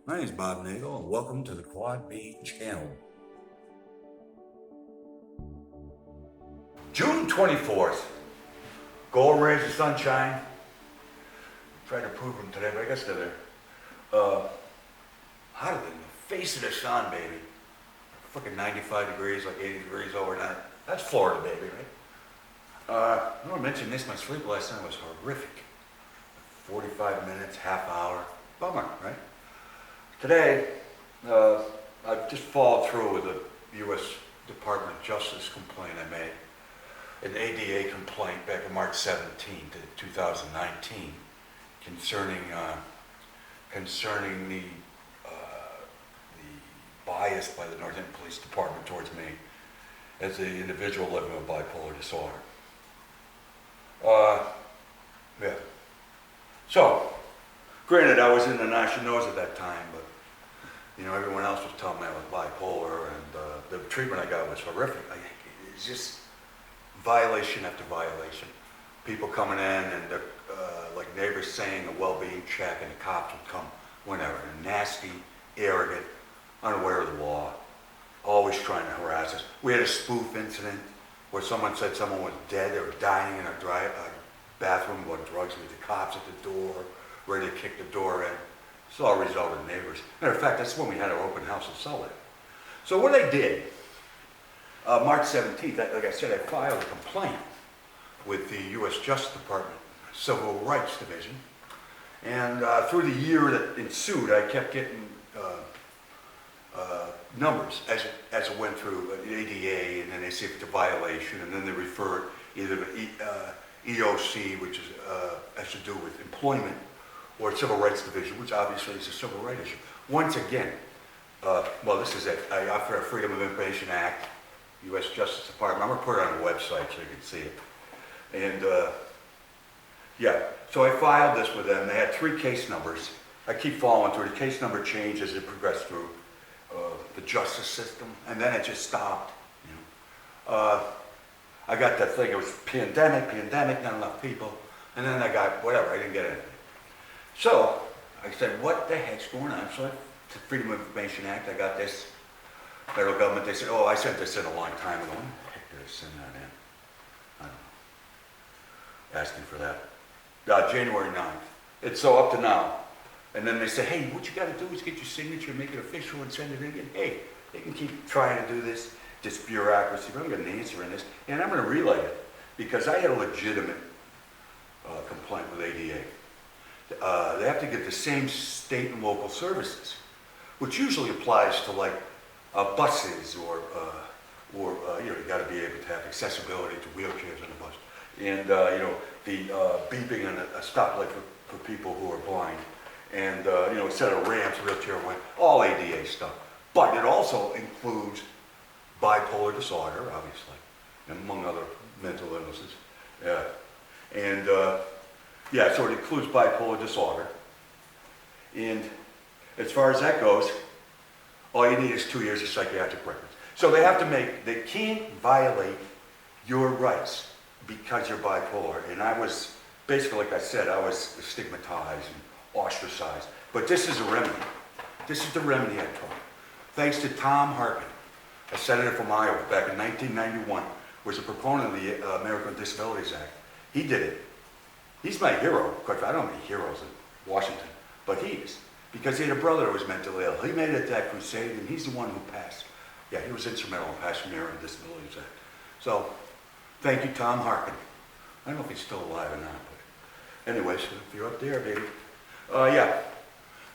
My name is Bob Nagle, and welcome to the Quad B channel. June 24th. Gold rays of sunshine. Tried to prove them today, but I guess they're there. Hotter than the face of the sun, baby. Fucking 95 degrees, like 80 degrees overnight. That's Florida, baby, right? I want to mention this. My sleep last night was horrific. 45 minutes, half hour. Bummer, right? Today, I've just followed through with the U.S. Department of Justice complaint I made, an ADA complaint back on March 17th, 2019, concerning the bias by the Northern Police Department towards me as an individual living with bipolar disorder. Yeah. So, granted, I was in the national news at that time, but everyone else was telling me I was bipolar, and the treatment I got was horrific. It's just violation after violation. People coming in and like neighbors saying a well-being check, and the cops would come whenever. And nasty, arrogant, unaware of the law, always trying to harass us. We had a spoof incident where someone said someone was dead or dying in our bathroom, about drugs, with the cops at the door, ready to kick the door in. It's all a result of neighbors. Matter of fact, that's when we had our open house in Sullivan. So what I did, March 17th, like I said, I filed a complaint with the U.S. Justice Department Civil Rights Division. And through the year that ensued, I kept getting numbers as it went through the ADA, and then they see if it's a violation, and then they refer it either to EOC, which has to do with employment, or Civil Rights Division, which obviously is a civil rights issue. Once again, well, this is it. I offer a Freedom of Information Act, U.S. Justice Department. I'm going to put it on the website so you can see it. And yeah, so I filed this with them. They had 3 case numbers. I keep following through. The case number changed as it progressed through the justice system, and then it just stopped. I got that thing. It was pandemic, not enough people, and then I got whatever. I didn't get anything. So I said, what the heck's going on? So the Freedom of Information Act, I got this. Federal government, they said, oh, I sent this in a long time ago. When the heck did I send that in? I don't know. Asking for that. January 9th. It's so up to now. And then they say, hey, what you got to do is get your signature, make it official, and send it in again. Hey, they can keep trying to do this bureaucracy, but I'm going to answer in this, and I'm going to relay it, because I had a legitimate complaint with ADA. They have to get the same state and local services, which usually applies to like buses or you got to be able to have accessibility to wheelchairs on the bus, and the beeping on a stoplight for people who are blind, and a set of ramps, wheelchair ramp, all ADA stuff. But it also includes bipolar disorder, obviously, among other mental illnesses. Yeah, and yeah, so it includes bipolar disorder. And as far as that goes, all you need is 2 years of psychiatric records. So they can't violate your rights because you're bipolar. And I was, basically, like I said, I was stigmatized and ostracized. But this is a remedy. This is the remedy I took. Thanks to Tom Harkin, a senator from Iowa, back in 1991, was a proponent of the American Disabilities Act. He did it. He's my hero. Of course, I don't have any heroes in Washington, but he is. Because he had a brother who was mentally ill. He made it that crusade, and he's the one who passed. Yeah, he was instrumental in passing the American Disabilities Act. So, thank you, Tom Harkin. I don't know if he's still alive or not, but anyways, if you're up there, baby. Yeah.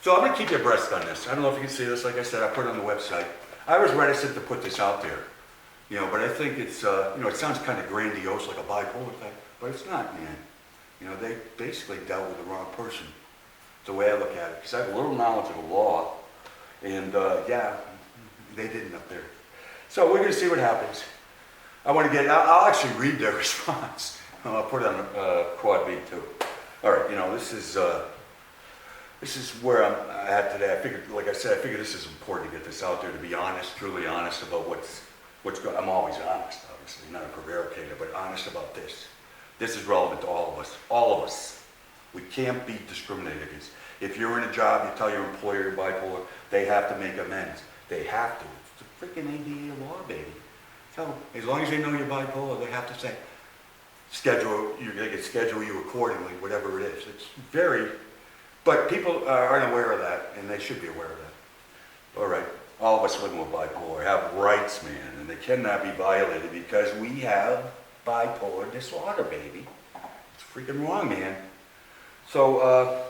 So I'm going to keep you abreast on this. I don't know if you can see this. Like I said, I put it on the website. I was reticent to put this out there, but I think it's, it sounds kind of grandiose, like a bipolar thing, but it's not, man. They basically dealt with the wrong person. It's the way I look at it, because I have a little knowledge of the law, and yeah, they didn't up there. So we're going to see what happens. I'll actually read their response. I'll put it on Quad B too. All right, this is where I'm at today. I figured, like I said, this is important to get this out there, to be honest, truly honest about what's going on. I'm always honest, obviously, not a prevaricator, but honest about this. This is relevant to all of us. All of us. We can't be discriminated against. If you're in a job, you tell your employer you're bipolar, they have to make amends. They have to. It's a freaking ADA law, baby. So as long as they know you're bipolar, they have to say, they can schedule you accordingly, whatever it is. It's very, but people aren't aware of that, and they should be aware of that. All right, all of us living with bipolar have rights, man, and they cannot be violated because we have bipolar disorder, baby. It's freaking wrong, man. So,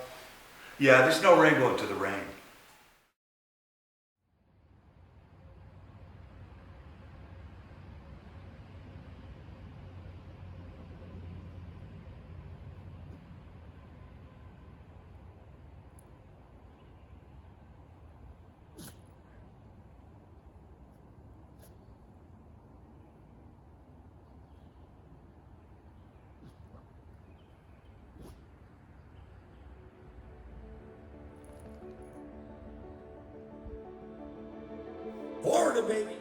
yeah, there's no rainbow into the rain. Florida, baby.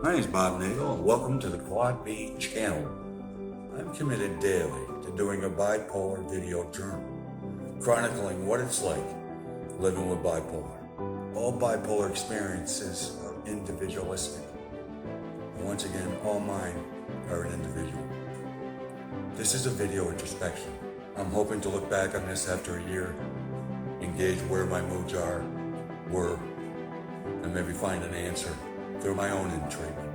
My name's Bob Nagle, and welcome to the Quad B channel. I'm committed daily to doing a bipolar video journal, chronicling what it's like living with bipolar. All bipolar experiences are individualistic. And once again, all mine are an individual. This is a video introspection. I'm hoping to look back on this after a year, engage where my moods were, and maybe find an answer through my own treatment.